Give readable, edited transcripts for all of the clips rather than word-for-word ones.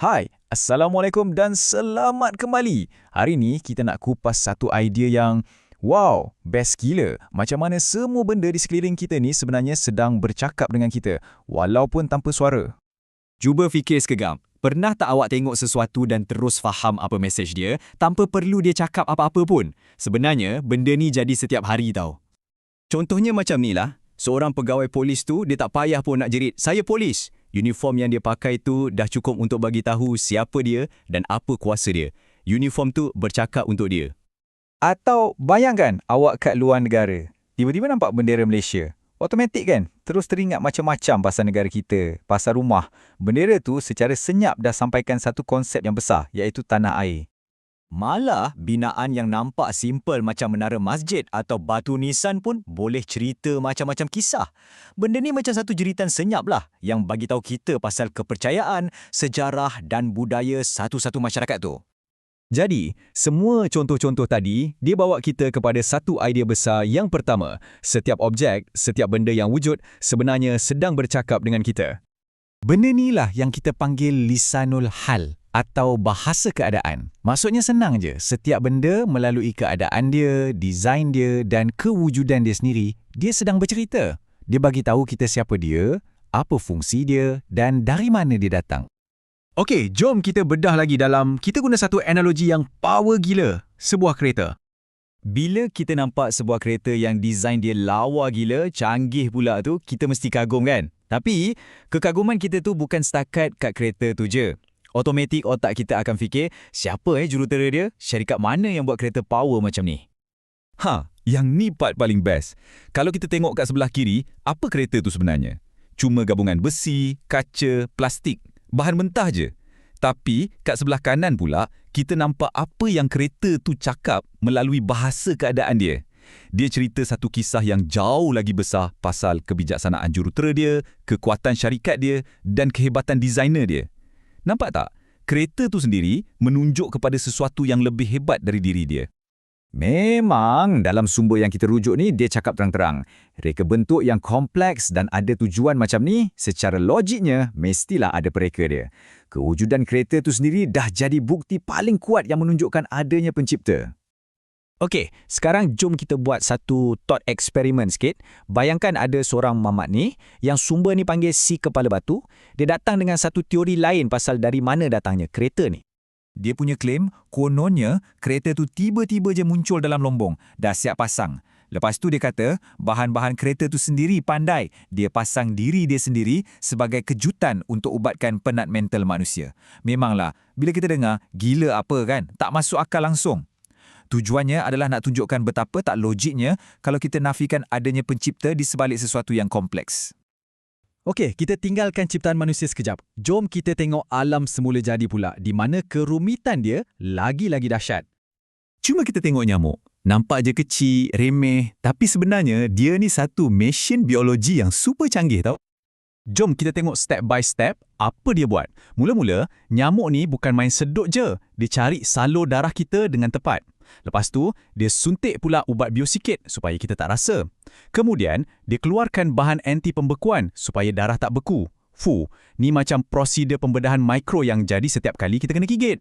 Hai, Assalamualaikum dan selamat kembali. Hari ni kita nak kupas satu idea yang wow, best gila. Macam mana semua benda di sekeliling kita ni sebenarnya sedang bercakap dengan kita walaupun tanpa suara. Cuba fikir sekejap. Pernah tak awak tengok sesuatu dan terus faham apa mesej dia tanpa perlu dia cakap apa-apa pun? Sebenarnya, benda ni jadi setiap hari tau. Contohnya macam ni lah. Seorang pegawai polis tu, dia tak payah pun nak jerit, "Saya polis." Uniform yang dia pakai tu dah cukup untuk bagi tahu siapa dia dan apa kuasa dia. Uniform tu bercakap untuk dia. Atau bayangkan awak kat luar negara, tiba-tiba nampak bendera Malaysia. Automatik kan? Terus teringat macam-macam pasal negara kita, pasal rumah. Bendera tu secara senyap dah sampaikan satu konsep yang besar, iaitu tanah air. Malah, binaan yang nampak simple macam menara masjid atau batu nisan pun boleh cerita macam-macam kisah. Benda ni macam satu jeritan senyap lah yang bagi tahu kita pasal kepercayaan, sejarah dan budaya satu-satu masyarakat tu. Jadi, semua contoh-contoh tadi, dia bawa kita kepada satu idea besar yang pertama. Setiap objek, setiap benda yang wujud sebenarnya sedang bercakap dengan kita. Benda inilah yang kita panggil lisanul hal atau bahasa keadaan. Maksudnya senang je, setiap benda melalui keadaan dia, desain dia dan kewujudan dia sendiri, dia sedang bercerita. Dia bagi tahu kita siapa dia, apa fungsi dia dan dari mana dia datang. Okey, jom kita bedah lagi dalam, kita guna satu analogi yang power gila, sebuah kereta. Bila kita nampak sebuah kereta yang desain dia lawa gila, canggih pula tu, kita mesti kagum kan? Tapi, kekaguman kita tu bukan setakat kat kereta tu je. Automatik otak kita akan fikir, siapa jurutera dia? Syarikat mana yang buat kereta power macam ni? Yang ni part paling best. Kalau kita tengok kat sebelah kiri, apa kereta tu sebenarnya? Cuma gabungan besi, kaca, plastik. Bahan mentah je. Tapi, kat sebelah kanan pula, kita nampak apa yang kereta tu cakap melalui bahasa keadaan dia. Dia cerita satu kisah yang jauh lagi besar pasal kebijaksanaan jurutera dia, kekuatan syarikat dia dan kehebatan designer dia. Nampak tak? Kereta tu sendiri menunjuk kepada sesuatu yang lebih hebat dari diri dia. Memang dalam sumber yang kita rujuk ni dia cakap terang-terang. Reka bentuk yang kompleks dan ada tujuan macam ni, secara logiknya mestilah ada pereka dia. Kewujudan kereta tu sendiri dah jadi bukti paling kuat yang menunjukkan adanya pencipta. Okey, sekarang jom kita buat satu thought experiment sikit. Bayangkan ada seorang mamat ni, yang sumber ni panggil si kepala batu. Dia datang dengan satu teori lain pasal dari mana datangnya kereta ni. Dia punya claim, kononnya kereta tu tiba-tiba je muncul dalam lombong, dah siap pasang. Lepas tu dia kata, bahan-bahan kereta tu sendiri pandai. Dia pasang diri dia sendiri sebagai kejutan untuk ubatkan penat mental manusia. Memanglah, bila kita dengar, gila apa kan? Tak masuk akal langsung. Tujuannya adalah nak tunjukkan betapa tak logiknya kalau kita nafikan adanya pencipta di sebalik sesuatu yang kompleks. Okey, kita tinggalkan ciptaan manusia sekejap. Jom kita tengok alam semula jadi pula, di mana kerumitan dia lagi-lagi dahsyat. Cuma kita tengok nyamuk. Nampak je kecil, remeh, tapi sebenarnya dia ni satu mesin biologi yang super canggih tau. Jom kita tengok step by step apa dia buat. Mula-mula, nyamuk ni bukan main sedut je. Dia cari salur darah kita dengan tepat. Lepas tu, dia suntik pula ubat biosikit supaya kita tak rasa. Kemudian, dia keluarkan bahan anti pembekuan supaya darah tak beku. Ni macam prosedur pembedahan mikro yang jadi setiap kali kita kena gigit.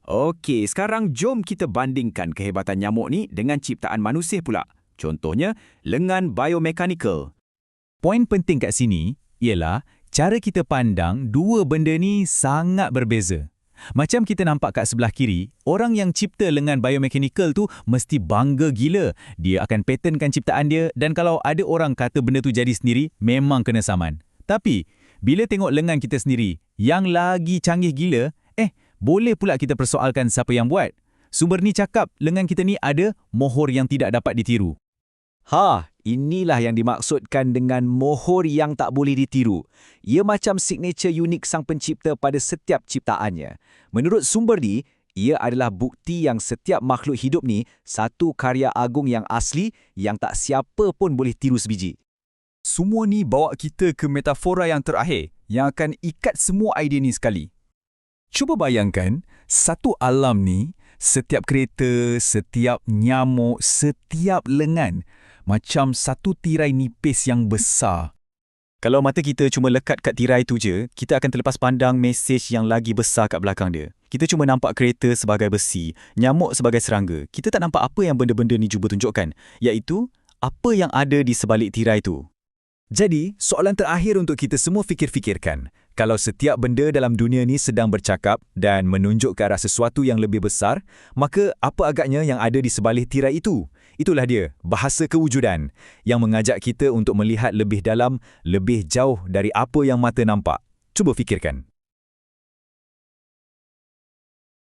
Okey, sekarang jom kita bandingkan kehebatan nyamuk ni dengan ciptaan manusia pula. Contohnya, lengan biomechanical. Poin penting kat sini ialah cara kita pandang dua benda ni sangat berbeza. Macam kita nampak kat sebelah kiri, orang yang cipta lengan biomechanical tu mesti bangga gila. Dia akan patentkan ciptaan dia dan kalau ada orang kata benda tu jadi sendiri, memang kena saman. Tapi, bila tengok lengan kita sendiri yang lagi canggih gila, boleh pula kita persoalkan siapa yang buat. Sumber ni cakap lengan kita ni ada mohor yang tidak dapat ditiru. Inilah yang dimaksudkan dengan mohor yang tak boleh ditiru. Ia macam signature unik sang pencipta pada setiap ciptaannya. Menurut sumber ni, ia adalah bukti yang setiap makhluk hidup ni satu karya agung yang asli yang tak siapa pun boleh tiru sebiji. Semua ni bawa kita ke metafora yang terakhir yang akan ikat semua idea ni sekali. Cuba bayangkan, satu alam ni, setiap kereta, setiap nyamuk, setiap lengan, macam satu tirai nipis yang besar. Kalau mata kita cuma lekat kat tirai tu je, kita akan terlepas pandang mesej yang lagi besar kat belakang dia. Kita cuma nampak kereta sebagai besi, nyamuk sebagai serangga. Kita tak nampak apa yang benda-benda ni cuba tunjukkan, iaitu apa yang ada di sebalik tirai tu. Jadi, soalan terakhir untuk kita semua fikir-fikirkan. Kalau setiap benda dalam dunia ni sedang bercakap dan menunjuk ke arah sesuatu yang lebih besar, maka apa agaknya yang ada di sebalik tirai itu? Itulah dia, bahasa kewujudan, yang mengajak kita untuk melihat lebih dalam, lebih jauh dari apa yang mata nampak. Cuba fikirkan.